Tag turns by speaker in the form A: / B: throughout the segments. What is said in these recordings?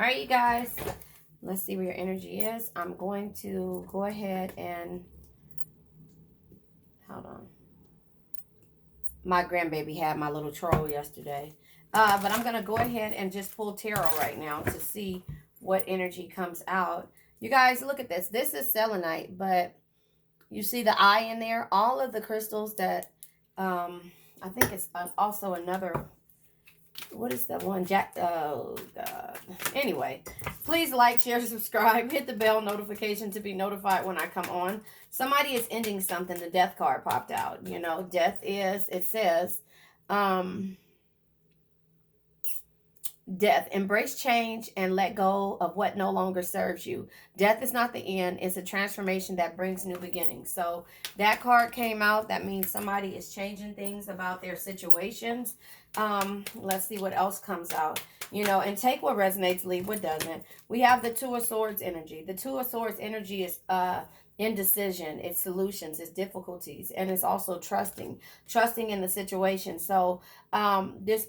A: right, you guys. Let's see where your energy is. I'm going to go ahead and hold on. My grandbaby had my little troll yesterday. But I'm going to go ahead and just pull tarot right now to see what energy comes out. You guys, look at this. This is selenite, but you see the eye in there? All of the crystals that, I think it's also another, what is that one? Oh, God. Anyway, please like, share, subscribe, hit the bell notification to be notified when I come on. Somebody is ending something. The death card popped out. You know, death is, it says, death. Embrace change and let go of what no longer serves you. Death is not the end. It's a transformation that brings new beginnings. So that card came out. That means somebody is changing things about their situations. Let's see what else comes out. You know, and take what resonates, leave what doesn't. We have the Two of Swords energy. The Two of Swords energy is indecision, it's solutions, it's difficulties, and it's also trusting in the situation. So this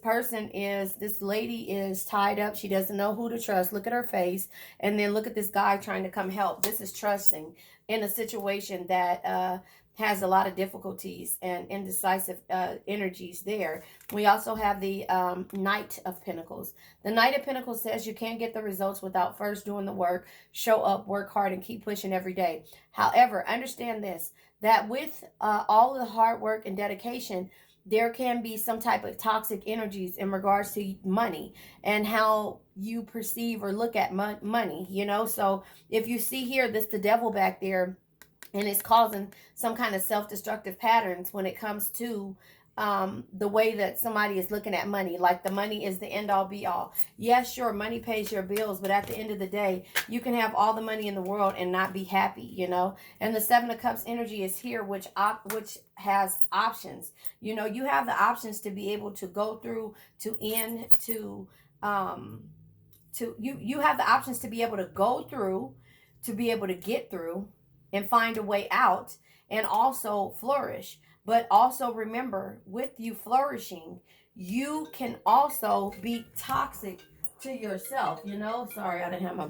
A: lady is tied up. She doesn't know who to trust. Look at her face, and then look at this guy trying to come help. This is trusting in a situation that has a lot of difficulties and indecisive energies there. We also have the Knight of Pentacles. The Knight of Pentacles says you can't get the results without first doing the work. Show up, work hard, and keep pushing every day. However, understand this, that with all of the hard work and dedication, there can be some type of toxic energies in regards to money and how you perceive or look at money, you know? So if you see here, the devil back there, and it's causing some kind of self-destructive patterns when it comes to the way that somebody is looking at money. Like the money is the end-all be-all. Yes, sure, money pays your bills, but at the end of the day, you can have all the money in the world and not be happy, you know? And the Seven of Cups energy is here, which has options. You know, you have the options to be able to go through, to end, you have the options to be able to go through, to be able to get through, and find a way out, and also flourish. But also remember, with you flourishing, you can also be toxic to yourself, you know? Sorry, I didn't have my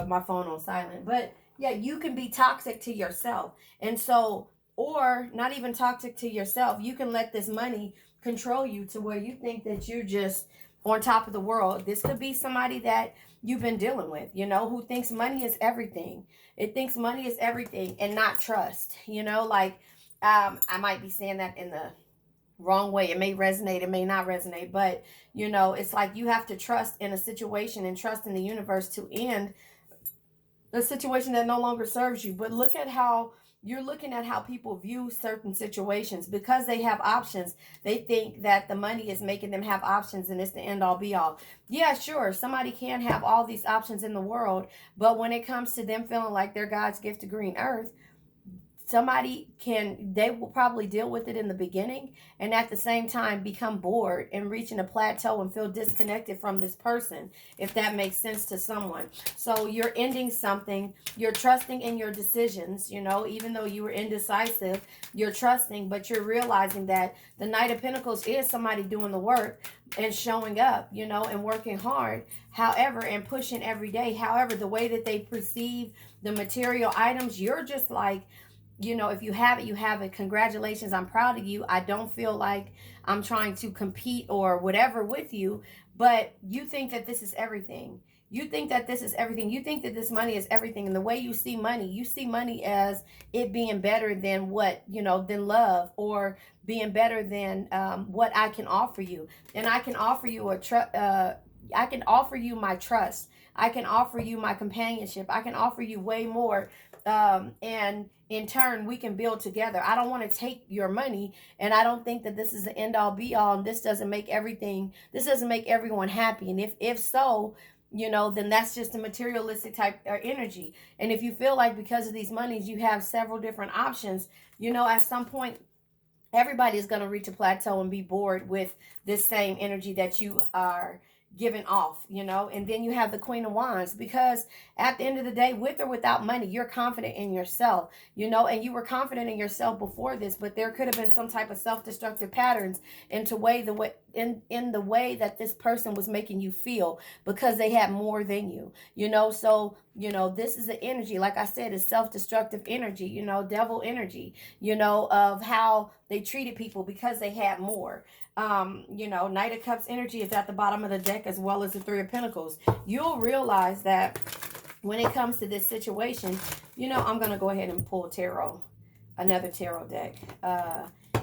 A: my phone on silent. But yeah, you can be toxic to yourself. And so, or not even toxic to yourself, you can let this money control you to where you think that you're just on top of the world. This could be somebody that you've been dealing with, you know, who thinks money is everything. It thinks money is everything and not trust, you know, like I might be saying that in the wrong way. It may resonate, it may not resonate, but you know, it's like you have to trust in a situation and trust in the universe to end a situation that no longer serves you. But look at how you're looking at how people view certain situations. Because they have options, they think that the money is making them have options and it's the end all be all. Yeah, sure, somebody can have all these options in the world, but when it comes to them feeling like they're God's gift to green earth, they will probably deal with it in the beginning and at the same time become bored and reaching a plateau and feel disconnected from this person, if that makes sense to someone. So you're ending something, you're trusting in your decisions, you know, even though you were indecisive, you're trusting, but you're realizing that the Knight of Pentacles is somebody doing the work and showing up, you know, and working hard, however, and pushing every day. However, the way that they perceive the material items, you're just like, you know, if you have it, you have it. Congratulations. I'm proud of you. I don't feel like I'm trying to compete or whatever with you, but you think that this is everything. You think that this is everything. You think that this money is everything. And the way you see money as it being better than what, you know, than love, or being better than what I can offer you. And I can offer you I can offer you my trust. I can offer you my companionship. I can offer you way more. And in turn, we can build together. I don't want to take your money, and I don't think that this is the end all be all, and this doesn't make everyone happy. And if so, you know, then that's just a materialistic type energy. And if you feel like because of these monies, you have several different options, you know, at some point, everybody is going to reach a plateau and be bored with this same energy that you are giving off, you know. And then you have the Queen of Wands, because at the end of the day, with or without money, you're confident in yourself, you know, and you were confident in yourself before this, but there could have been some type of self-destructive patterns into in the way that this person was making you feel because they had more than you, so this is the energy, like I said, is self-destructive energy, devil energy, of how they treated people because they had more. Knight of Cups energy is at the bottom of the deck, as well as the Three of Pentacles. You'll realize that when it comes to this situation, I'm going to go ahead and pull another tarot deck,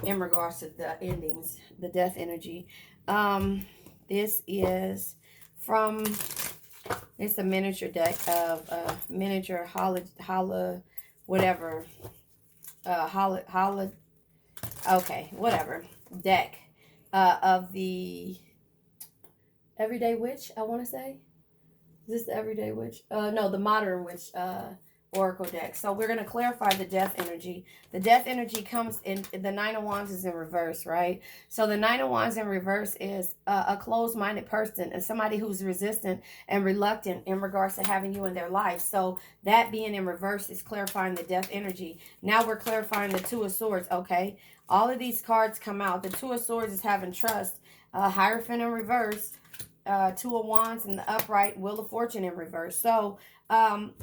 A: in regards to the endings, the death energy. This is from, it's a miniature deck of miniature whatever, okay, whatever, deck of the Everyday Witch, I want to say. Is this the Everyday Witch? No, the Modern Witch Oracle deck. So we're going to clarify the death energy. The death energy comes in, the Nine of Wands is in reverse, right? So the Nine of Wands in reverse is a closed-minded person and somebody who's resistant and reluctant in regards to having you in their life. So that being in reverse is clarifying the death energy. Now we're clarifying the Two of Swords, okay? All of these cards come out. The Two of Swords is having trust. Hierophant in reverse. Two of Wands in the upright, Wheel of Fortune in reverse. So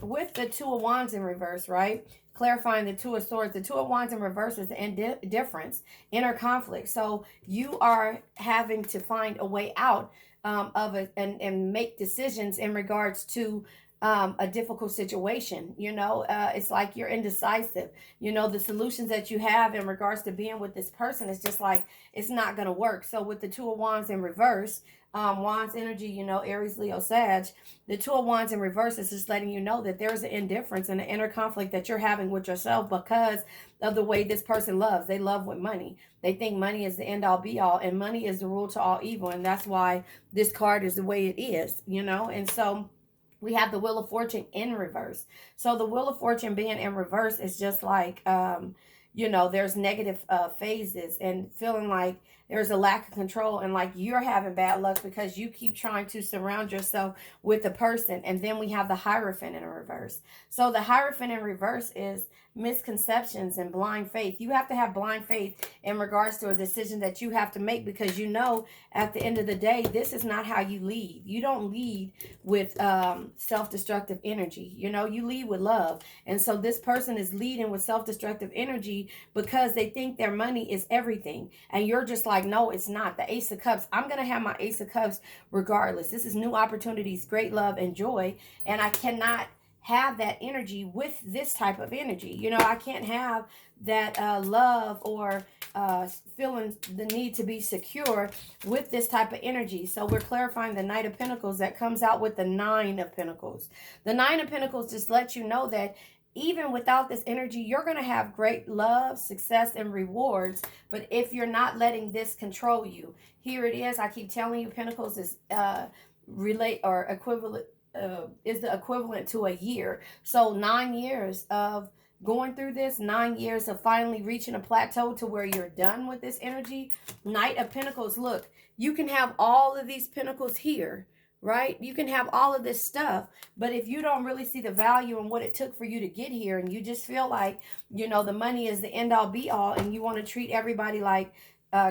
A: with the Two of Wands in reverse, right, clarifying the Two of Swords, the Two of Wands in reverse is the indifference, inner conflict. So you are having to find a way out of it, and make decisions in regards to a difficult situation. It's like you're indecisive. The solutions that you have in regards to being with this person is just like, it's not going to work. So with the Two of Wands in reverse, Wands energy, Aries, Leo, Sag, the Two of Wands in reverse is just letting you know that there's an indifference and an inner conflict that you're having with yourself because of the way this person loves. They love with money. They think money is the end all be all, and money is the rule to all evil. And that's why this card is the way it is, and so we have the Wheel of Fortune in reverse. So the Wheel of Fortune being in reverse is just like, there's negative phases and feeling like there's a lack of control and like you're having bad luck because you keep trying to surround yourself with a person. And then we have the Hierophant in reverse. So the Hierophant in reverse is misconceptions and blind faith. You have to have blind faith in regards to a decision that you have to make because at the end of the day, this is not how you lead. You don't lead with self-destructive energy. You lead with love. And so this person is leading with self-destructive energy because they think their money is everything. And you're just like, no, it's not. The Ace of Cups, I'm going to have my Ace of Cups regardless. This is new opportunities, great love, and joy. And I cannot have that energy with this type of energy. I can't have that love or feeling the need to be secure with this type of energy. So we're clarifying the Knight of Pentacles that comes out with the Nine of Pentacles. The Nine of Pentacles just lets you know that even without this energy, you're going to have great love, success, and rewards. But if you're not letting this control you, here it is. I keep telling you, Pentacles is relate or equivalent. Is the equivalent to a year. So 9 years of going through this, 9 years of finally reaching a plateau to where you're done with this energy. Knight of Pentacles, look, you can have all of these pentacles here, right? You can have all of this stuff, but if you don't really see the value in what it took for you to get here, and you just feel like, the money is the end all be all, and you want to treat everybody like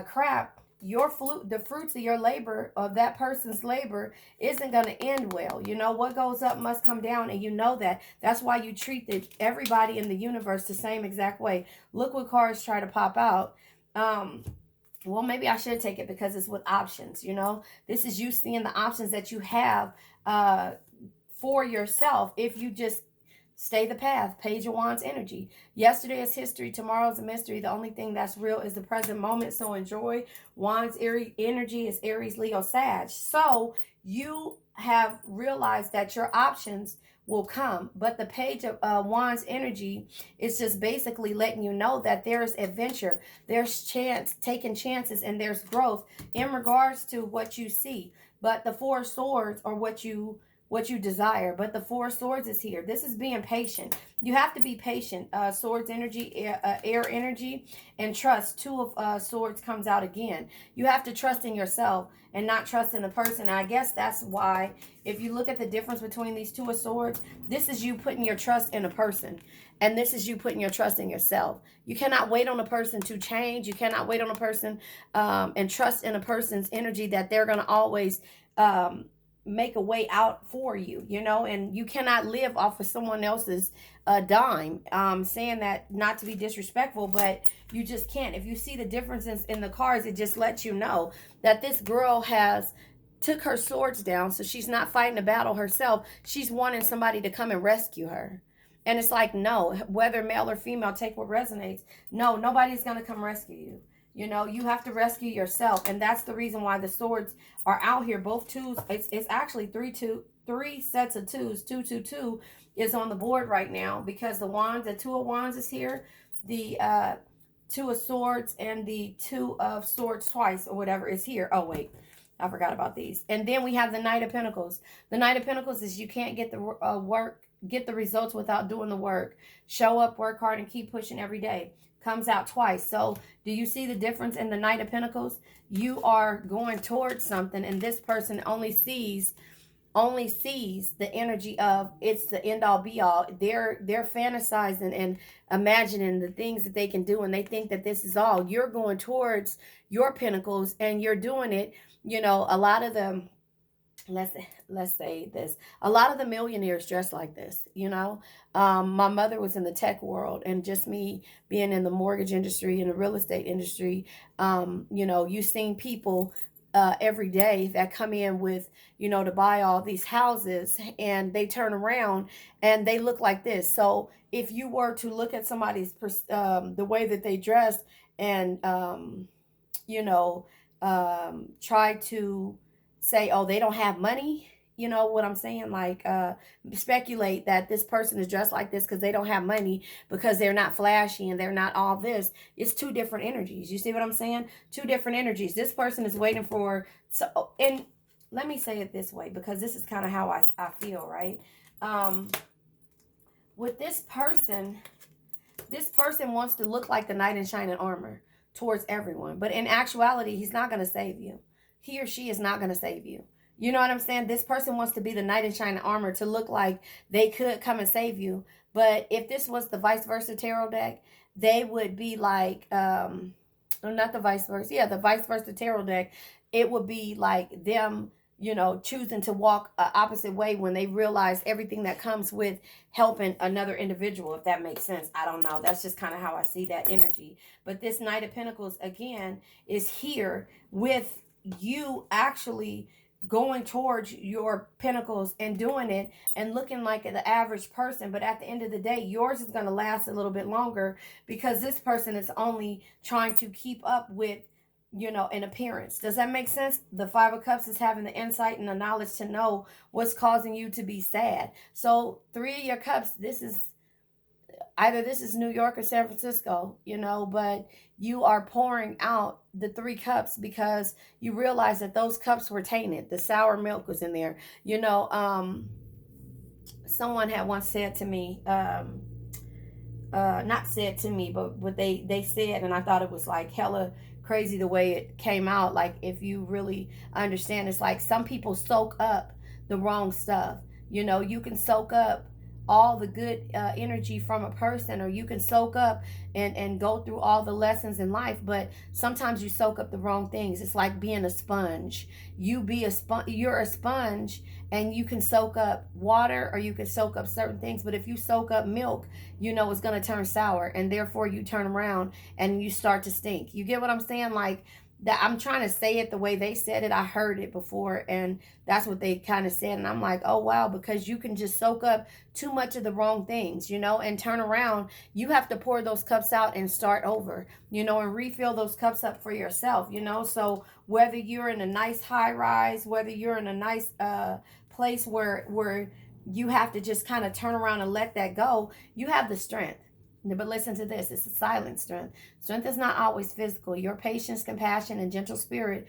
A: crap, the fruits of your labor, of that person's labor, isn't going to end well. What goes up must come down, and that's why you treat everybody in the universe the same exact way. Look what cards try to pop out. Well, maybe I should take it because it's with options. This is you seeing the options that you have for yourself if you just stay the path. Page of Wands energy. Yesterday is history. Tomorrow is a mystery. The only thing that's real is the present moment. So enjoy. Wands energy is Aries, Leo, Sag. So you have realized that your options will come. But the Page of Wands energy is just basically letting you know that there's adventure. There's taking chances, and there's growth in regards to what you see. But the Four of Swords, or what you what you desire. But the Four of Swords is here. This is being patient. You have to be patient. Swords energy, air energy, and trust. Two of Swords comes out again. You have to trust in yourself and not trust in the person. And I guess that's why, if you look at the difference between these Two of Swords, this is you putting your trust in a person. And this is you putting your trust in yourself. You cannot wait on a person to change. You cannot wait on a person and trust in a person's energy that they're going to always make a way out for you, you know, and you cannot live off of someone else's dime. Saying that not to be disrespectful, but you just can't. If you see the differences in the cards, it just lets you know that this girl has took her swords down, so she's not fighting a battle herself. She's wanting somebody to come and rescue her. And it's like, no, whether male or female, take what resonates. No, nobody's going to come rescue you. You know, you have to rescue yourself. And that's the reason why the swords are out here. Both twos. It's actually three sets of twos. 222 is on the board right now, because the Two of Wands is here. The Two of Swords and the Two of Swords twice or whatever is here. Oh, wait. I forgot about these. And then we have the Knight of Pentacles. The Knight of Pentacles is you can't get the get the results without doing the work. Show up, work hard, and keep pushing every day. Comes out twice. So do you see the difference in the Knight of Pentacles? You are going towards something, and this person only sees the energy of it's the end all be all. They're fantasizing and imagining the things that they can do, and they think that this is all. You're going towards your pinnacles, and you're doing it. You know, a lot of them, let's say this, a lot of the millionaires dress like this, you know. My mother was in the tech world, and just me being in the mortgage industry and the real estate industry, you know, you've seen people every day that come in with, you know, to buy all these houses, and they turn around and they look like this. So if you were to look at somebody's the way that they dress, and you know, try to say, oh, they don't have money. You know what I'm saying? Like, speculate that this person is dressed like this because they don't have money, because they're not flashy and they're not all this. It's two different energies. You see what I'm saying? Two different energies. This person is waiting for, so, and let me say it this way, because this is kind of how I feel, right? With this person wants to look like the knight in shining armor towards everyone. But in actuality, he's not going to save you. He or she is not going to save you. You know what I'm saying? This person wants to be the knight in shining armor to look like they could come and save you. But if this was the vice versa tarot deck, they would be like, not the vice versa. Yeah, the vice versa tarot deck. It would be like them, you know, choosing to walk an opposite way when they realize everything that comes with helping another individual, if that makes sense. I don't know. That's just kind of how I see that energy. But this Knight of Pentacles, again, is here with you actually going towards your pinnacles and doing it and looking like the average person. But at the end of the day, yours is going to last a little bit longer, because this person is only trying to keep up with, you know, an appearance. Does that make sense? The Five of Cups is having the insight and the knowledge to know what's causing you to be sad. So Three of your Cups, this is New York or San Francisco, you know, but you are pouring out the 3 cups because you realize that those cups were tainted. The sour milk was in there. You know, someone had once said to me, not said to me, but what they said, and I thought it was like hella crazy the way it came out. Like, if you really understand, it's like some people soak up the wrong stuff. You know, you can soak up all the good energy from a person, or you can soak up and go through all the lessons in life, but sometimes you soak up the wrong things. It's like being a sponge. You're a sponge, and you can soak up water, or you can soak up certain things. But if you soak up milk, you know it's going to turn sour, and therefore you turn around and you start to stink. You get what I'm saying? Like, that I'm trying to say it the way they said it. I heard it before, and that's what they kind of said. And I'm like, oh, wow, because you can just soak up too much of the wrong things, you know, and turn around. You have to pour those cups out and start over, you know, and refill those cups up for yourself, you know. So whether you're in a nice high rise, whether you're in a nice place where you have to just kind of turn around and let that go, you have the strength. But listen to this. It's a silent strength. Strength is not always physical. Your patience, compassion, and gentle spirit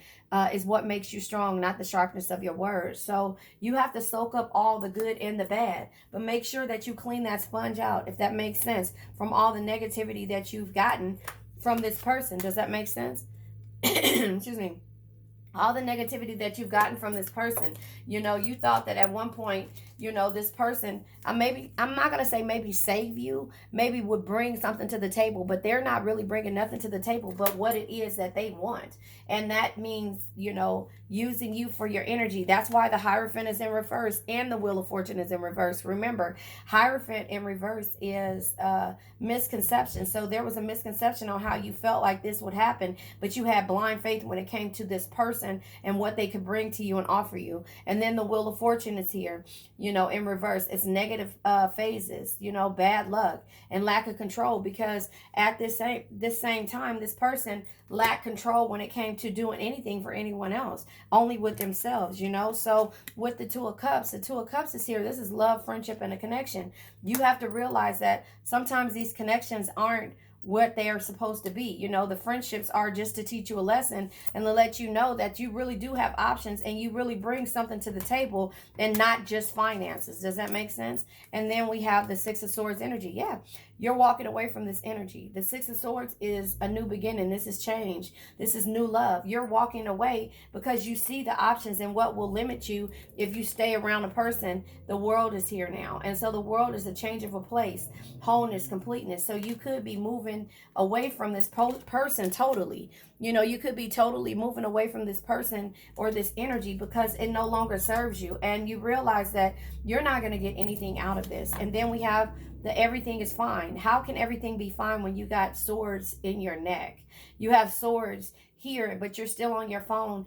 A: is what makes you strong, not the sharpness of your words. So you have to soak up all the good and the bad. But make sure that you clean that sponge out, if that makes sense, from all the negativity that you've gotten from this person. Does that make sense? Excuse me. All the negativity that you've gotten from this person. You thought that at one point, this person, I'm not going to say maybe save you, maybe would bring something to the table, but they're not really bringing nothing to the table but what it is that they want. And that means, using you for your energy. That's why the Hierophant is in reverse and the Wheel of Fortune is in reverse. Remember, Hierophant in reverse is misconception. So there was a misconception on how you felt like this would happen, but you had blind faith when it came to this person and what they could bring to you and offer you. And then the Wheel of Fortune is here, in reverse. It's negative phases, bad luck and lack of control, because at this same time, this person lacked control when it came to doing anything for anyone else, only with themselves. So with the Two of Cups is here. This is love, friendship, and a connection. You have to realize that sometimes these connections aren't what they are supposed to be. The friendships are just to teach you a lesson and to let you know that you really do have options and you really bring something to the table and not just finances. Does that make sense? And then we have the Six of Swords energy. Yeah, you're walking away from this energy. The Six of Swords is a new beginning. This is change. This is new love. You're walking away because you see the options and what will limit you if you stay around a person. The world is here now. And so the world is a change of a place, wholeness, completeness. So you could be moving away from this person totally. You could be totally moving away from this person or this energy because it no longer serves you. And you realize that you're not going to get anything out of this. And then we have the everything is fine. How can everything be fine when you got swords in your neck? You have swords here, but you're still on your phone,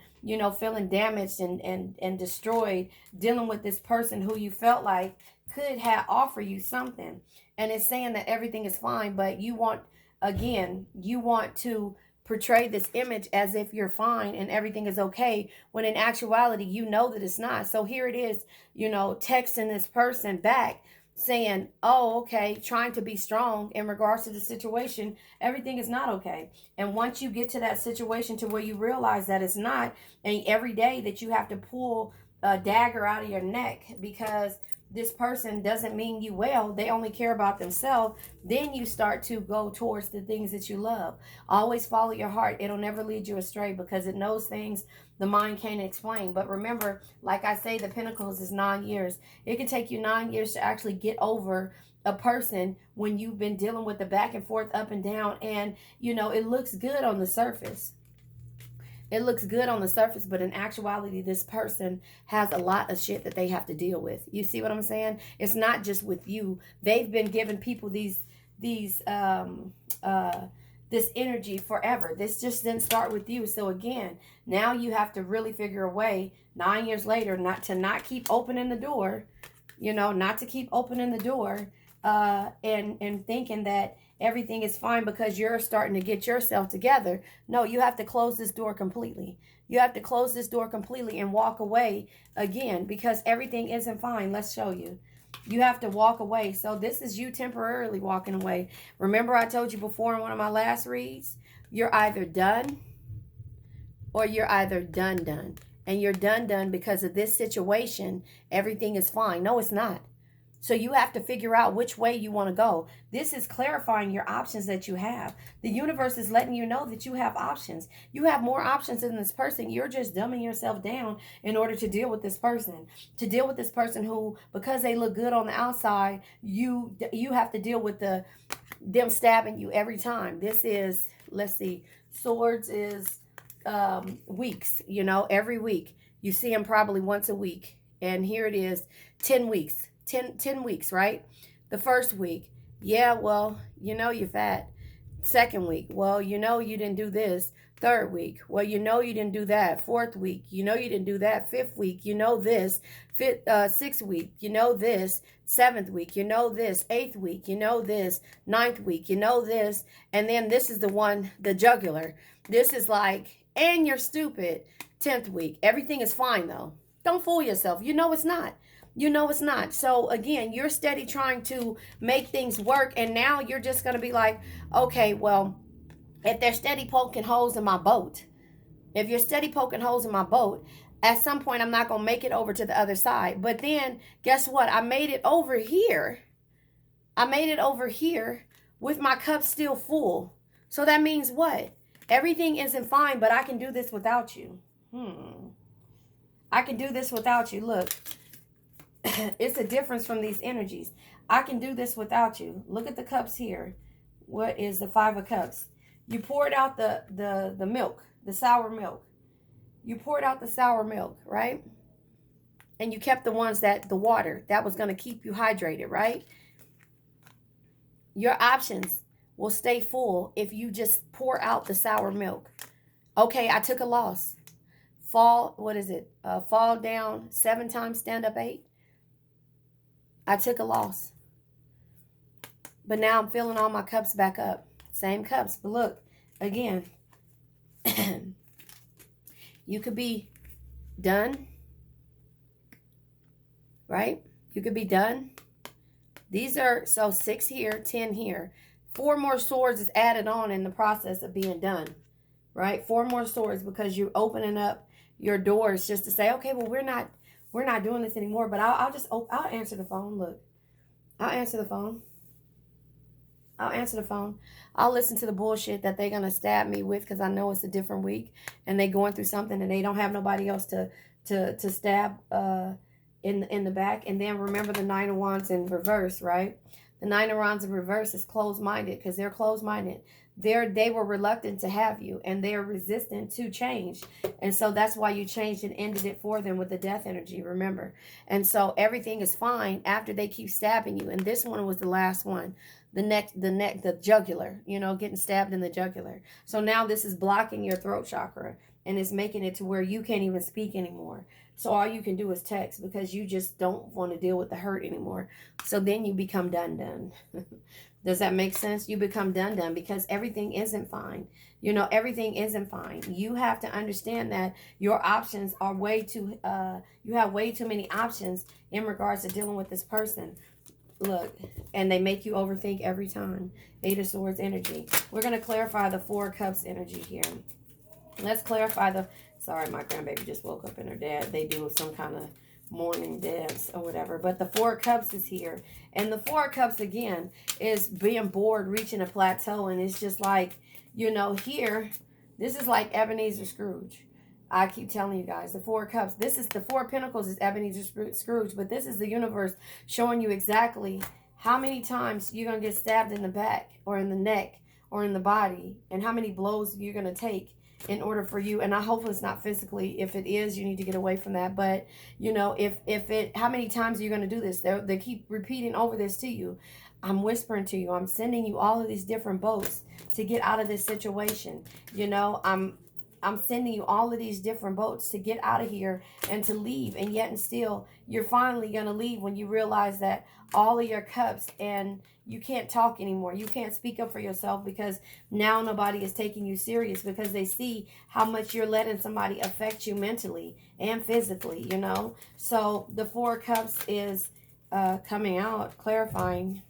A: feeling damaged and destroyed, dealing with this person who you felt like could have offered you something. And it's saying that everything is fine, but you want to portray this image as if you're fine and everything is okay, when in actuality, you know that it's not. So here it is, texting this person back saying, oh, okay, trying to be strong in regards to the situation. Everything is not okay. And once you get to that situation to where you realize that it's not, and every day that you have to pull a dagger out of your neck because this person doesn't mean you well, they only care about themselves, then you start to go towards the things that you love. Always follow your heart. It'll never lead you astray because it knows things the mind can't explain. But remember, like I say, the Pentacles is 9 years. It can take you 9 years to actually get over a person when you've been dealing with the back and forth, up and down, and it looks good on the surface. It looks good on the surface, but in actuality, this person has a lot of shit that they have to deal with. You see what I'm saying? It's not just with you. They've been giving people this energy forever. This just didn't start with you. So again, now you have to really figure a way 9 years later not keep opening the door, not to keep opening the door and thinking that everything is fine because you're starting to get yourself together. No, you have to close this door completely. You have to close this door completely and walk away again because everything isn't fine. Let's show you. You have to walk away. So this is you temporarily walking away. Remember I told you before in one of my last reads, you're either done or you're either done. And you're done because of this situation. Everything is fine. No, it's not. So you have to figure out which way you want to go. This is clarifying your options that you have. The universe is letting you know that you have options. You have more options than this person. You're just dumbing yourself down in order to deal with this person. To deal with this person who, because they look good on the outside, you have to deal with them stabbing you every time. This is, let's see, Swords is weeks, every week. You see them probably once a week. And here it is, 10 weeks. 10 weeks, right? The first week, yeah, well, you're fat. Second week, well, you didn't do this. Third week, well, you didn't do that. Fourth week, you didn't do that. Fifth week, this. Sixth week, this. Seventh week, this. Eighth week, this. Ninth week, this. And then this is the one, the jugular. This is like, and you're stupid. 10th week, everything is fine though. Don't fool yourself. You know it's not. You know it's not. So again, you're steady trying to make things work, and now you're just going to be like, okay, well, if they're steady poking holes in my boat, if you're steady poking holes in my boat, at some point I'm not going to make it over to the other side. But then guess what? I made it over here. I made it over here with my cup still full. So that means what? Everything isn't fine, but I can do this without you. I can do this without you. Look, it's a difference from these energies. I can do this without you. Look at the cups here. What is the 5 of Cups? You poured out the milk, the sour milk. You poured out the sour milk, right? And you kept the ones the water that was going to keep you hydrated, right? Your options will stay full if you just pour out the sour milk. Okay, I took a loss. Fall down 7 times, stand up 8. I took a loss. But now I'm filling all my cups back up. Same cups. But look, again, you could be done, right? You could be done. These are, so 6 here, 10 here. 4 more swords is added on in the process of being done, right? 4 more swords because you're opening up your doors just to say, okay, well, we're not doing this anymore. But I'll answer the phone. Look, I'll answer the phone. I'll answer the phone. I'll listen to the bullshit that they're going to stab me with because I know it's a different week and they going through something and they don't have nobody else to stab in the back. And then remember the 9 of Wands in reverse, right? The 9 of Wands in reverse is closed-minded because they're closed-minded. They were reluctant to have you and they're resistant to change. And so that's why you changed and ended it for them with the death energy, remember. And so everything is fine after they keep stabbing you. And this one was the last one. The jugular, getting stabbed in the jugular. So now this is blocking your throat chakra and it's making it to where you can't even speak anymore. So all you can do is text because you just don't want to deal with the hurt anymore. So then you become done. Does that make sense? You become done because everything isn't fine. Everything isn't fine. You have to understand that your options are you have way too many options in regards to dealing with this person. Look, and they make you overthink every time. 8 of Swords energy. We're going to clarify the 4 of Cups energy here. Let's clarify sorry, my grandbaby just woke up and her dad, they do some kind of morning dance or whatever. But the 4 of Cups is here. And the 4 of Cups, again, is being bored, reaching a plateau. And it's just like, here, this is like Ebenezer Scrooge. I keep telling you guys, the 4 of Cups. This is the 4 of Pentacles is Ebenezer Scrooge. But this is the universe showing you exactly how many times you're going to get stabbed in the back or in the neck or in the body. And how many blows you're going to take in order for you. And I hope it's not physically. If it is, you need to get away from that. But, how many times are you going to do this? They keep repeating over this to you. I'm whispering to you. I'm sending you all of these different boats to get out of this situation. I'm sending you all of these different boats to get out of here and to leave. And yet and still, you're finally going to leave when you realize that all of your cups and you can't talk anymore. You can't speak up for yourself because now nobody is taking you serious because they see how much you're letting somebody affect you mentally and physically, So the 4 of Cups is coming out, clarifying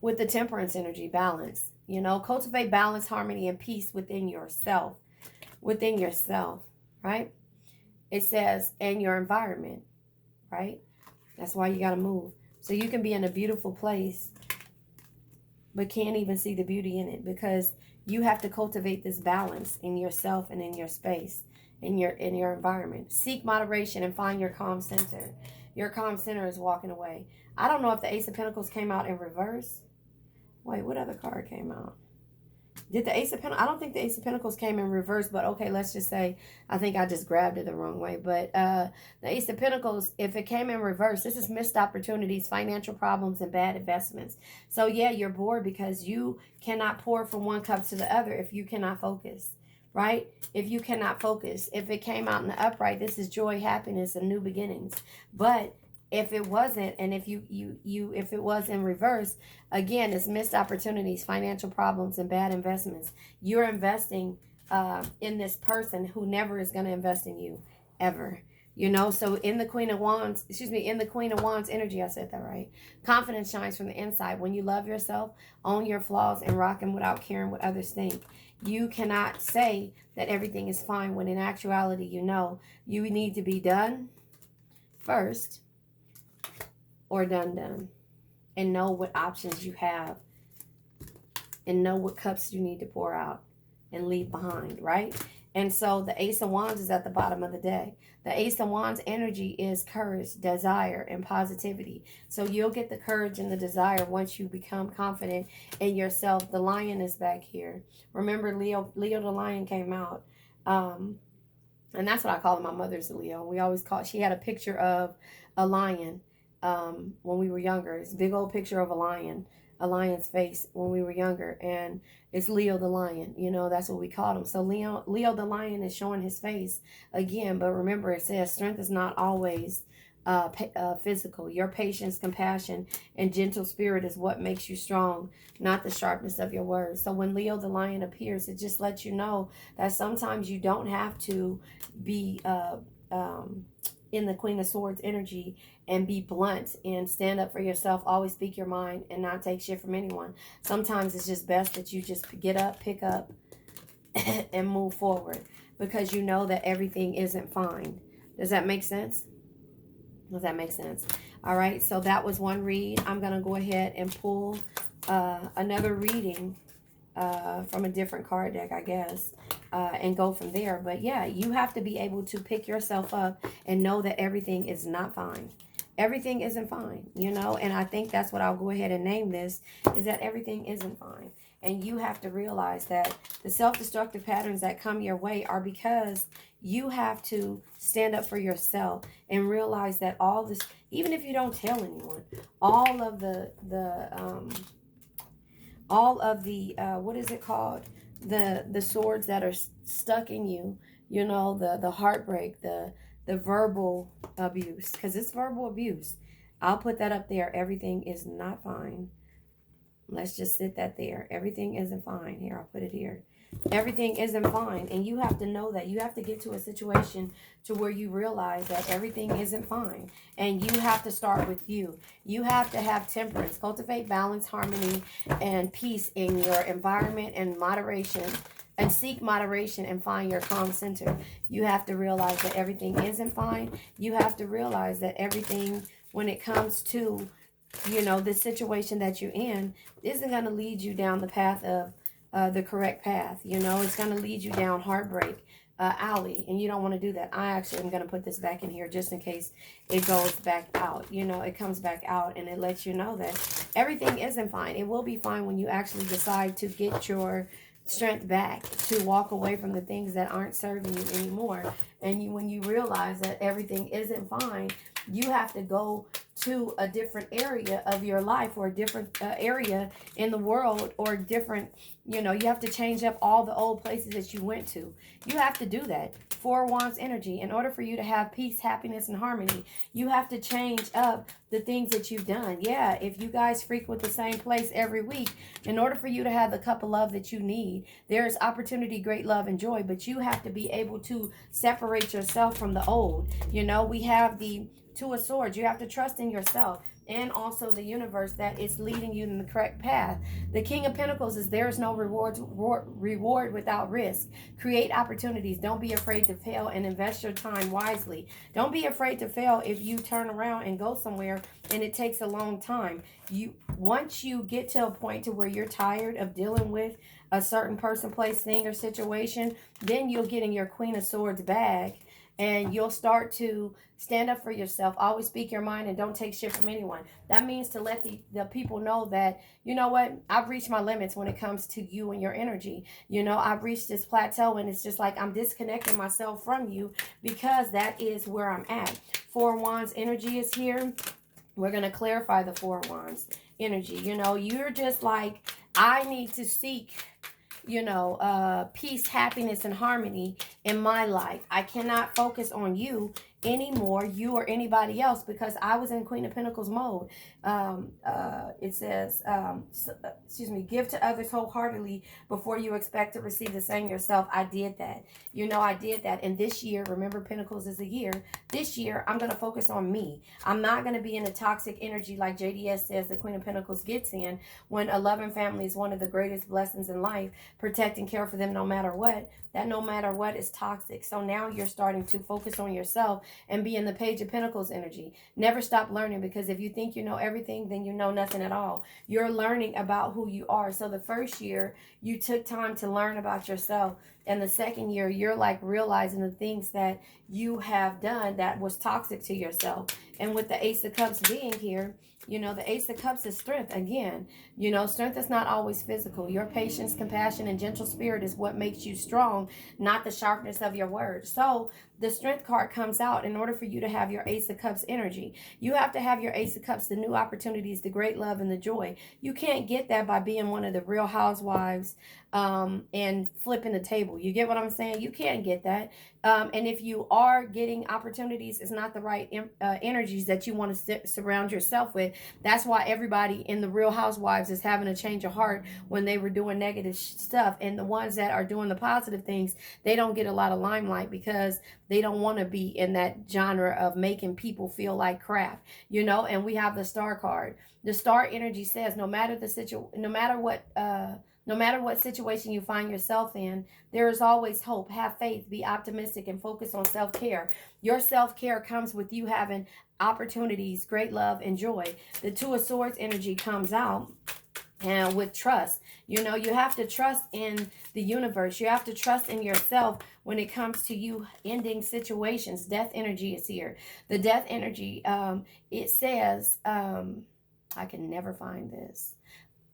A: with the Temperance energy, balance. Cultivate balance, harmony, and peace within yourself, right? It says, and your environment, right? That's why you got to move. So you can be in a beautiful place, but can't even see the beauty in it because you have to cultivate this balance in yourself and in your space, in your environment. Seek moderation and find your calm center. Your calm center is walking away. I don't know if the Ace of Pentacles came out in reverse. Wait, what other card came out? Did the Ace of Pentacles? I don't think the Ace of Pentacles came in reverse, but okay, let's just say, I think I just grabbed it the wrong way. But the Ace of Pentacles, if it came in reverse, this is missed opportunities, financial problems, and bad investments. So yeah, you're bored because you cannot pour from one cup to the other if you cannot focus, right? If you cannot focus. If it came out in the upright, this is joy, happiness, and new beginnings. But if it wasn't, and if if it was in reverse, again, it's missed opportunities, financial problems, and bad investments. You're investing in this person who never is going to invest in you, ever. You know, so in the Queen of Wands, in the Queen of Wands energy, I said that right. Confidence shines from the inside. When you love yourself, own your flaws, and rock them without caring what others think. You cannot say that everything is fine when in actuality, you know, you need to be done first or done. And know what options you have. And know what cups you need to pour out and leave behind, right? And so the Ace of Wands is at the bottom of the deck. The Ace of Wands energy is courage, desire, and positivity. So you'll get the courage and the desire once you become confident in yourself. The Lion is back here. Remember, Leo the Lion came out. And that's what I call him. My mother's a Leo. We always she had a picture of a lion when we were younger. It's a big old picture of a lion's face when we were younger, and it's Leo the Lion. You know, that's what we called him. So Leo the Lion is showing his face again, but remember, it says strength is not always physical. Your patience, compassion, and gentle spirit is what makes you strong, not the sharpness of your words. So when Leo the Lion appears, it just lets you know that sometimes you don't have to be in the Queen of Swords energy and be blunt and stand up for yourself. Always speak your mind and not take shit from anyone. Sometimes it's just best that you just get up, pick up, and move forward, because you know that everything isn't fine. Does that make sense? Does that make sense? All right, so that was one read. I'm going to go ahead and pull another reading from a different card deck, I guess, and go from there. But yeah, you have to be able to pick yourself up and know that everything is not fine. Everything isn't fine, you know, and I think that's what I'll go ahead and name this, is that everything isn't fine. And you have to realize that the self-destructive patterns that come your way are because you have to stand up for yourself and realize that all this, even if you don't tell anyone, all of the what is it called? The swords that are stuck in you, you know, the heartbreak, the verbal abuse, because it's verbal abuse. I'll put that up there. Everything is not fine. Let's just sit that there. Everything isn't fine. Here, I'll put it here. Everything isn't fine. And you have to know that. You have to get to a situation to where you realize that everything isn't fine. And you have to start with you. You have to have temperance. Cultivate balance, harmony, and peace in your environment and moderation. And seek moderation and find your calm center. You have to realize that everything isn't fine. You have to realize that everything, when it comes to, you know, the situation that you're in, isn't going to lead you down the path of the correct path. You know, it's going to lead you down heartbreak alley, and you don't want to do that. I actually am going to put this back in here just in case it goes back out. You know, it comes back out, and it lets you know that everything isn't fine. It will be fine when you actually decide to get your strength back, to walk away from the things that aren't serving you anymore. And when you realize that everything isn't fine, you have to go to a different area of your life, or a different area in the world, or different, you know, you have to change up all the old places that you went to. You have to do that. Four Wands energy. In order for you to have peace, happiness, and harmony, you have to change up the things that you've done. Yeah, if you guys frequent the same place every week, in order for you to have the cup of love that you need, there is opportunity, great love, and joy, but you have to be able to separate yourself from the old. You know, we have the Two of Swords. You have to trust in yourself and also the universe that it's leading you in the correct path. The King of Pentacles is there is no reward without risk. Create opportunities. Don't be afraid to fail, and invest your time wisely. Don't be afraid to fail if you turn around and go somewhere and it takes a long time. Once you get to a point to where you're tired of dealing with a certain person, place, thing, or situation, then you'll get in your Queen of Swords bag. And you'll start to stand up for yourself. Always speak your mind and don't take shit from anyone. That means to let the people know that, you know what, I've reached my limits when it comes to you and your energy. You know, I've reached this plateau, and it's just like I'm disconnecting myself from you, because that is where I'm at. Four Wands energy is here. We're going to clarify the Four Wands energy. You know, you're just like, I need to seek, you know, peace, happiness, and harmony in my life. I cannot focus on you anymore, you or anybody else, because I was in Queen of Pentacles mode. It says, give to others wholeheartedly before you expect to receive the same yourself. I did that. I did that. And this year, remember, Pentacles is a year. This year, I'm going to focus on me. I'm not going to be in a toxic energy like JDS says the Queen of Pentacles gets in, when a loving family is one of the greatest blessings in life. Protect and care for them no matter what. That no matter what is toxic. So now you're starting to focus on yourself and be in the Page of Pentacles energy. Never stop learning, because if you think you know everything, then you know nothing at all. You're learning about who you are. So the first year, you took time to learn about yourself. And the second year, you're like realizing the things that you have done that was toxic to yourself. And with the Ace of Cups being here, the Ace of Cups is strength. Again, strength is not always physical. Your patience, compassion, and gentle spirit is what makes you strong, not the sharpness of your words. So the strength card comes out. In order for you to have your Ace of Cups energy, you have to have your Ace of Cups, the new opportunities, the great love, and the joy. You can't get that by being one of the Real Housewives and flipping the table. You get what I'm saying? You can't get that. And if you are getting opportunities, it's not the right energies that you want to surround yourself with. That's why everybody in the Real Housewives is having a change of heart when they were doing negative stuff. And the ones that are doing the positive things, they don't get a lot of limelight because they don't want to be in that genre of making people feel like crap, And we have the Star card. The Star energy says no matter what situation you find yourself in, there is always hope. Have faith, be optimistic, and focus on self-care. Your self-care comes with you having opportunities, great love, and joy. The Two of Swords energy comes out. And with trust, you have to trust in the universe. You have to trust in yourself when it comes to you ending situations. Death energy is here. The Death energy, it says, I can never find this.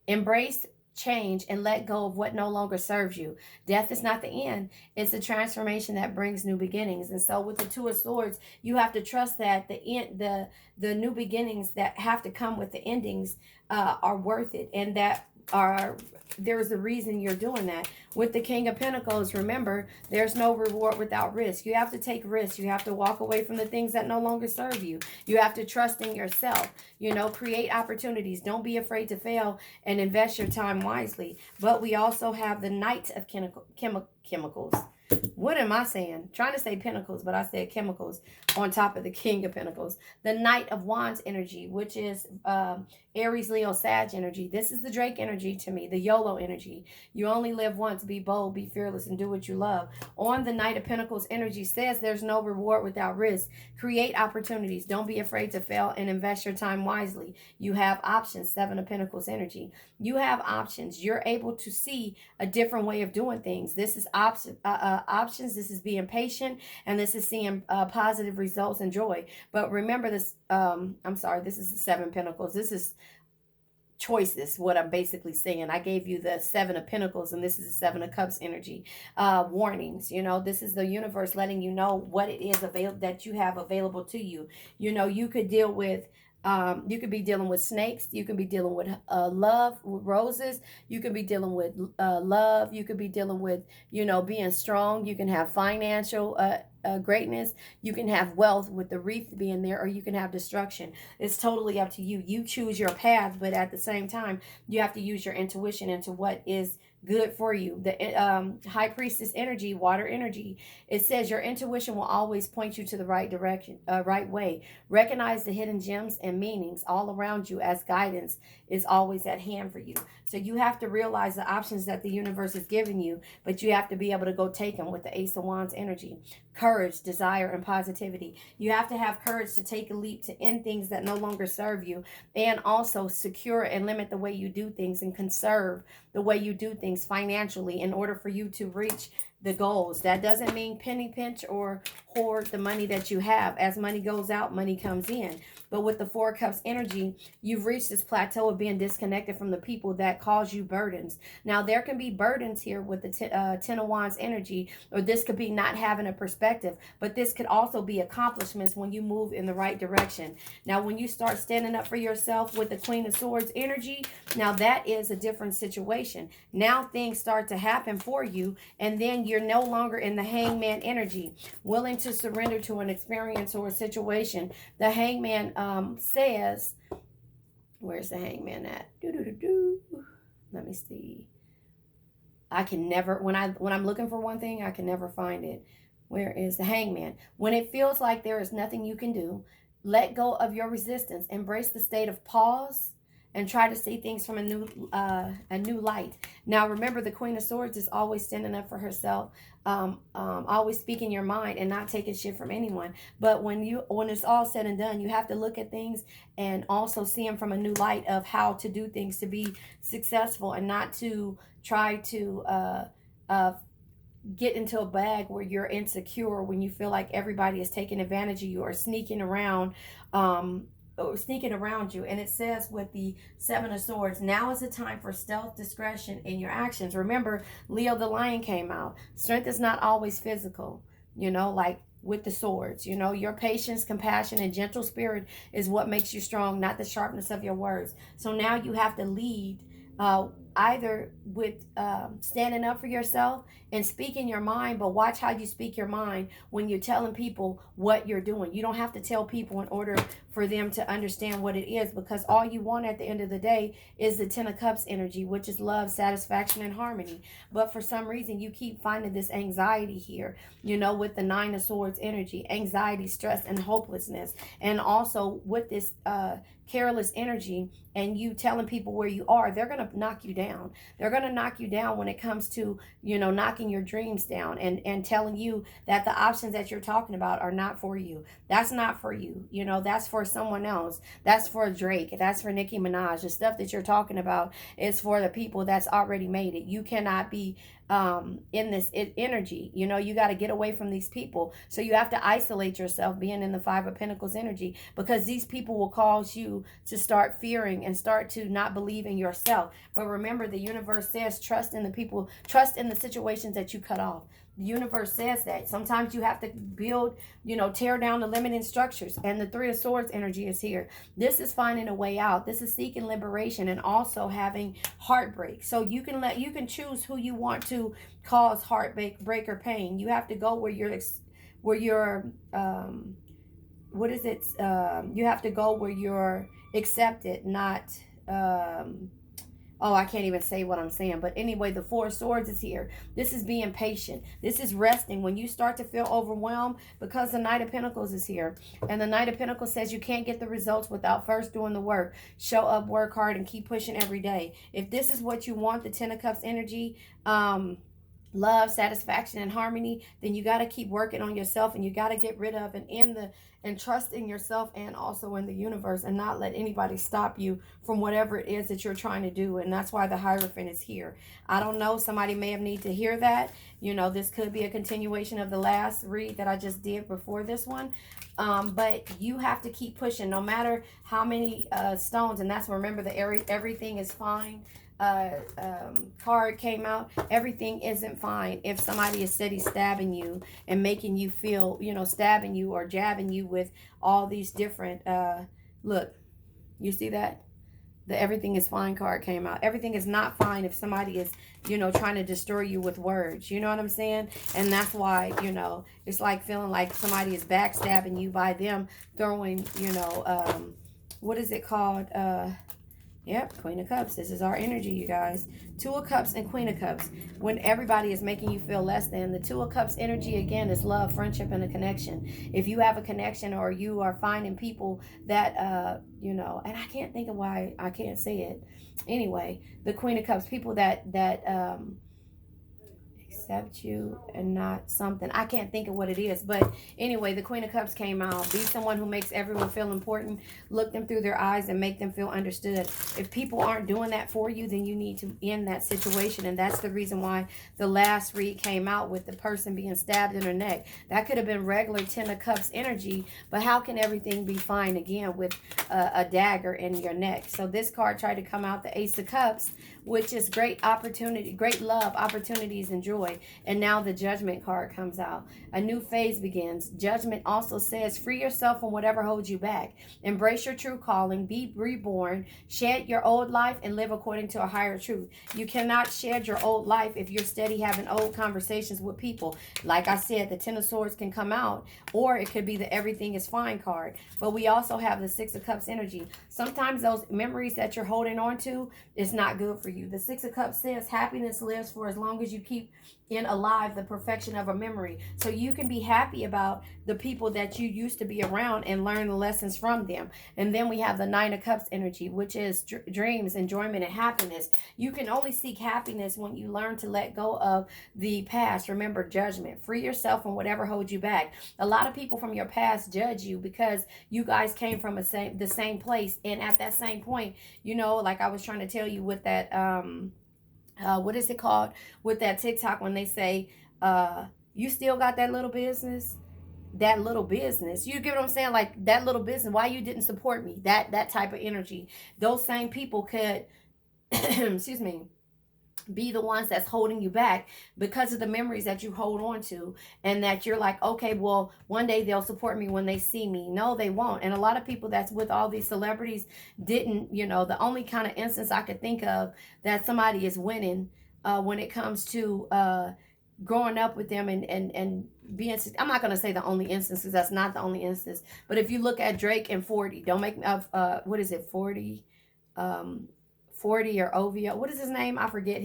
A: Embrace change and let go of what no longer serves you. Death is not the end. It's a transformation that brings new beginnings. And so with the Two of Swords, you have to trust that the new beginnings that have to come with the endings are worth it, and that there's a reason you're doing that. With the King of Pentacles, remember, there's no reward without risk. You have to take risks. You have to walk away from the things that no longer serve you. You have to trust in yourself. Create opportunities. Don't be afraid to fail, and invest your time wisely. But we also have the Knight of Chemicals. What am I saying? Trying to say pentacles, but I said chemicals on top of the King of Pentacles. The Knight of Wands energy, which is Aries, Leo, Sag energy. This is the Drake energy to me, the YOLO energy. You only live once. Be bold, be fearless, and do what you love. On the Knight of Pentacles energy says there's no reward without risk. Create opportunities. Don't be afraid to fail, and invest your time wisely. You have options. Seven of Pentacles energy. You have options. You're able to see a different way of doing things. This is options. This is being patient, and this is seeing positive results and joy. But remember this, this is the Seven Pentacles. This is choices, what I'm basically saying. I gave you the Seven of Pentacles, and this is the Seven of Cups energy. Warnings, this is the universe letting you know what it is that you have available to you. You could deal with you could be dealing with snakes. You can be dealing with love, with roses. You could be dealing with love. You could be dealing with, being strong. You can have financial greatness. You can have wealth with the wreath being there, or you can have destruction. It's totally up to you. You choose your path, but at the same time, you have to use your intuition into what is good for you. The High Priestess energy, water energy, it says your intuition will always point you to the right direction, right way. Recognize the hidden gems and meanings all around you, as guidance is always at hand for you. So you have to realize the options that the universe is giving you, but you have to be able to go take them with the Ace of Wands energy. Courage, desire, and positivity. You have to have courage to take a leap to end things that no longer serve you, and also secure and limit the way you do things, and conserve the way you do things financially in order for you to reach the goals. That doesn't mean penny pinch or hoard the money that you have. As money goes out, money comes in. But with the Four of Cups energy, you've reached this plateau of being disconnected from the people that cause you burdens. Now, there can be burdens here with the Ten of Wands energy, or this could be not having a perspective, but this could also be accomplishments when you move in the right direction. Now, when you start standing up for yourself with the Queen of Swords energy, now that is a different situation. Now things start to happen for you, and then you're no longer in the Hangman energy, willing to to surrender to an experience or a situation. The Hangman says, where's the Hangman at? Let me see. I can never, when I'm looking for one thing, I can never find it. Where is the Hangman? When it feels like there is nothing you can do, let go of your resistance. Embrace the state of pause and try to see things from a new light. Now, remember, the Queen of Swords is always standing up for herself, always speaking your mind and not taking shit from anyone. But when it's all said and done, you have to look at things and also see them from a new light of how to do things to be successful, and not to try to get into a bag where you're insecure, when you feel like everybody is taking advantage of you or sneaking around you. And it says with the Seven of Swords, now is the time for stealth, discretion in your actions. Remember, Leo the Lion came out. Strength is not always physical, like with the swords. Your patience, compassion, and gentle spirit is what makes you strong, not the sharpness of your words. So now you have to lead, either with standing up for yourself and speaking your mind, but watch how you speak your mind when you're telling people what you're doing. You don't have to tell people in order for them to understand what it is, because all you want at the end of the day is the Ten of Cups energy, which is love, satisfaction, and harmony. But for some reason, you keep finding this anxiety here, with the Nine of Swords energy, anxiety, stress, and hopelessness. And also with this careless energy, and you telling people where you are, they're going to knock you down. They're going to knock you down when it comes to, knocking your dreams down and telling you that the options that you're talking about are not for you. That's not for you. That's for someone else. That's for Drake. That's for Nicki Minaj. The stuff that you're talking about is for the people that's already made it. You cannot be in this energy. You got to get away from these people. So you have to isolate yourself, being in the Five of Pentacles energy, because these people will cause you to start fearing and start to not believe in yourself. But remember, the universe says trust in the people, trust in the situations that you cut off. The universe says that sometimes you have to build, tear down the limiting structures. And the Three of Swords energy is here. This is finding a way out. This is seeking liberation and also having heartbreak. So you can choose who you want to cause heartbreak, break, or pain. You have to go where you're you have to go where you're accepted, not I can't even say what I'm saying. But anyway, the Four of Swords is here. This is being patient. This is resting. When you start to feel overwhelmed, because the Knight of Pentacles is here. And the Knight of Pentacles says you can't get the results without first doing the work. Show up, work hard, and keep pushing every day. If this is what you want, the Ten of Cups energy, love, satisfaction, and harmony, then you got to keep working on yourself, and you got to get rid of and trust in yourself and also in the universe, and not let anybody stop you from whatever it is that you're trying to do. And that's why the Hierophant is here. I don't know, somebody may have need to hear that. This could be a continuation of the last read that I just did before this one. But you have to keep pushing no matter how many stones. And that's, remember, the everything is fine card came out. Everything isn't fine if somebody is steady stabbing you and making you feel, stabbing you or jabbing you with all these different look, you see that? The everything is fine card came out. Everything is not fine if somebody is, trying to destroy you with words. You know what I'm saying? And that's why, it's like feeling like somebody is backstabbing you by them throwing, what is it called? Yep, Queen of Cups. This is our energy, you guys. Two of Cups and Queen of Cups. When everybody is making you feel less than. The Two of Cups energy, again, is love, friendship, and a connection. If you have a connection, or you are finding people that, and I can't think of why I can't say it. Anyway, the Queen of Cups, people that accept you and not something. I can't think of what it is. But anyway, the Queen of Cups came out. Be someone who makes everyone feel important. Look them through their eyes and make them feel understood. If people aren't doing that for you, then you need to end that situation. And that's the reason why the last read came out with the person being stabbed in her neck. That could have been regular Ten of Cups energy. But how can everything be fine again with a dagger in your neck. So this card tried to come out, the Ace of Cups, which is great opportunity, great love, opportunities, and joy. And now the Judgment card comes out. A new phase begins. Judgment also says, free yourself from whatever holds you back. Embrace your true calling. Be reborn. Shed your old life and live according to a higher truth. You cannot shed your old life if you're steady having old conversations with people. Like I said, the Ten of Swords can come out, or it could be the Everything is Fine card. But we also have the Six of Cups energy. Sometimes those memories that you're holding on to is not good for you. The Six of Cups says happiness lives for as long as you keep in alive the perfection of a memory. So you can be happy about the people that you used to be around and learn the lessons from them. And then we have the Nine of Cups energy, which is dreams, enjoyment, and happiness. You can only seek happiness when you learn to let go of the past. Remember, judgment. Free yourself from whatever holds you back. A lot of people from your past judge you because you guys came from the same place. And at that same point, you know, like I was trying to tell you with that, what is it called? With that TikTok when they say, you still got that little business? That little business. You get what I'm saying? Like that little business. Why you didn't support me? That type of energy. Those same people could, excuse me, be the ones that's holding you back because of the memories that you hold on to, and that you're like, okay, well, one day they'll support me when they see me. No, they won't. And a lot of people that's with all these celebrities didn't, you know, the only kind of instance I could think of that somebody is winning when it comes to growing up with them and being, I'm not going to say the only instance because that's not the only instance, but if you look at Drake and 40, don't make me, what is it, 40? 40 or OVO, what is his name? I forget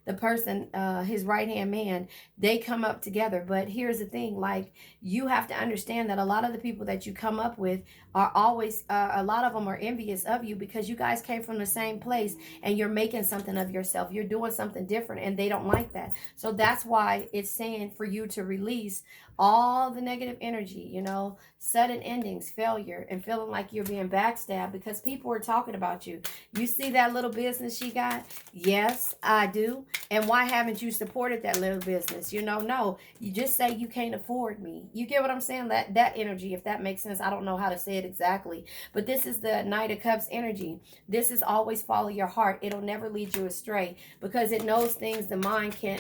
A: the person, his right-hand man, they come up together. But here's the thing, like, you have to understand that a lot of the people that you come up with are always, a lot of them are envious of you because you guys came from the same place and you're making something of yourself. You're doing something different and they don't like that. So that's why it's saying for you to release all the negative energy, you know, sudden endings, failure, and feeling like you're being backstabbed because people are talking about you. You see that little business she got? Yes, I do. And why haven't you supported that little business? You know, no, you just say you can't afford me. You get what I'm saying? That energy, if that makes sense. I don't know how to say it exactly, but this is the Knight of Cups energy. This is always follow your heart. It'll never lead you astray because it knows things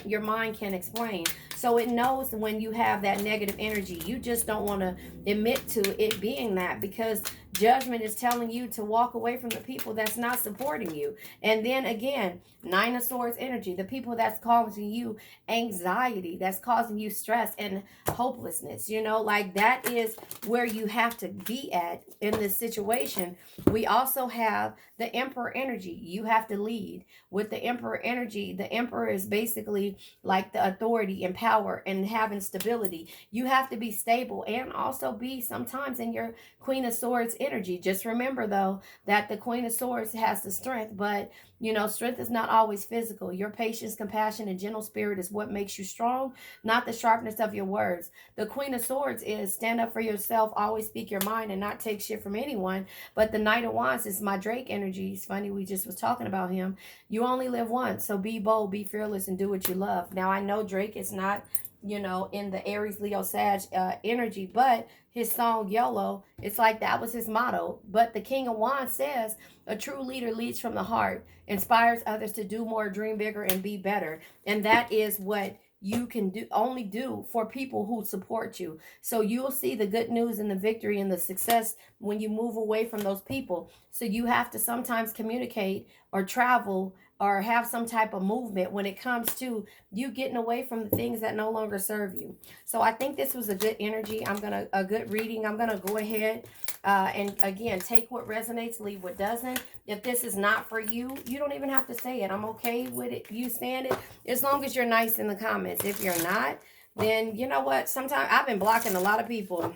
A: your mind can't explain. So it knows when you have that negative energy. You just don't want to admit to it being that because judgment is telling you to walk away from the people that's not supporting you. And then again, Nine of Swords energy, the people that's causing you anxiety, that's causing you stress and hopelessness, you know, like that is where you have to be at in this situation. We also have the Emperor energy. You have to lead with the Emperor energy. The Emperor is basically like the authority and power and having stability. You have to be stable and also be sometimes in your Queen of Swords energy. Just remember though that the Queen of Swords has the strength, but you know, strength is not always physical. Your patience, compassion, and gentle spirit is what makes you strong, not the sharpness of your words. The Queen of Swords is stand up for yourself, always speak your mind, and not take shit from anyone. But the Knight of Wands is my Drake energy. It's funny, we just was talking about him. You only live once, so be bold, be fearless, and do what you love. Now, I know Drake is not, you know, in the Aries, Leo, Sag energy, but his song YOLO, it's like that was his motto. But the King of Wands says, a true leader leads from the heart, inspires others to do more, dream bigger, and be better. And that is what you can only do for people who support you. So you'll see the good news and the victory and the success when you move away from those people. So you have to sometimes communicate or travel or have some type of movement when it comes to you getting away from the things that no longer serve you. So I think this was a good energy. A good reading. I'm gonna go ahead and again, take what resonates, leave what doesn't. If this is not for you, you don't even have to say it. I'm okay with it. You saying it as long as you're nice in the comments. If you're not, then you know what? Sometimes I've been blocking a lot of people.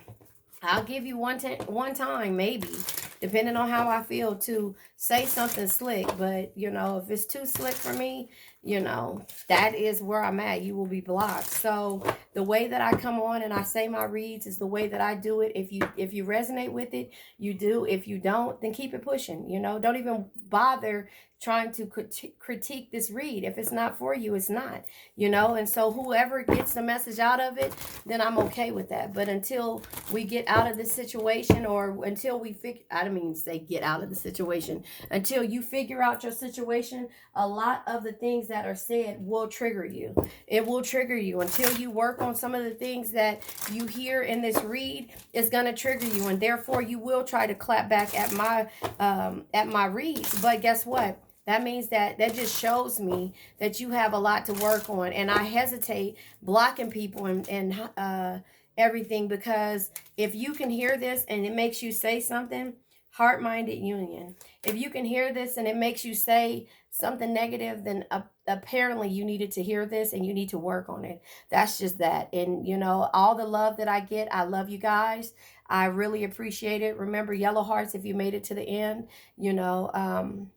A: I'll give you one time, maybe, depending on how I feel, to say something slick. But, you know, if it's too slick for me, you know, that is where I'm at. You will be blocked. So the way that I come on and I say my reads is the way that I do it. If you resonate with it, you do. If you don't, then keep it pushing. You know, don't even bother trying to critique this read. If it's not for you, it's not. You know, and so whoever gets the message out of it, then I'm okay with that. But until we get out of this situation, or until we figure, I don't mean say get out of the situation, until you figure out your situation, a lot of the things that are said will trigger you. It will trigger you until you work on some of the things that you hear in this read. It's gonna trigger you, and therefore you will try to clap back at my reads. But guess what? That means that just shows me that you have a lot to work on, and I hesitate blocking people and everything, because if you can hear this and it makes you say something, heart-minded union. If you can hear this and it makes you say something negative, then apparently you needed to hear this and you need to work on it. That's just that. And you know, all the love that I get, I love you guys. I really appreciate it. Remember, yellow hearts if you made it to the end. You know,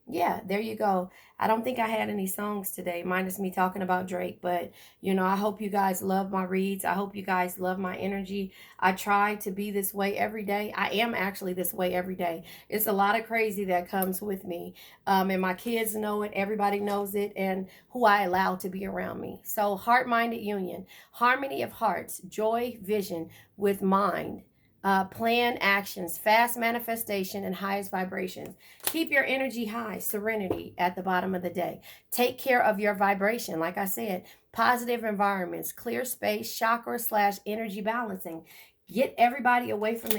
A: yeah, there you go. I don't think I had any songs today, minus me talking about Drake. But, you know, I hope you guys love my reads. I hope you guys love my energy. I try to be this way every day. I am actually this way every day. It's a lot of crazy that comes with me. And my kids know it. Everybody knows it. And who I allow to be around me. So, heart-minded union. Harmony of hearts. Joy, vision with mind. Plan actions, fast manifestation, and highest vibrations. Keep your energy high, serenity at the bottom of the day. Take care of your vibration. Like I said, positive environments, clear space, chakra / energy balancing. Get everybody away from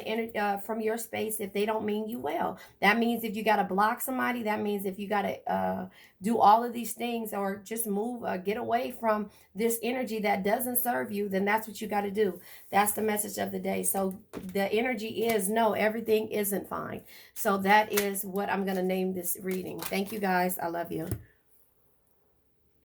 A: from your space if they don't mean you well. That means if you got to block somebody, that means if you got to do all of these things, or just move, get away from this energy that doesn't serve you, then that's what you got to do. That's the message of the day. So the energy is, no, everything isn't fine. So that is what I'm going to name this reading. Thank you guys. I love you.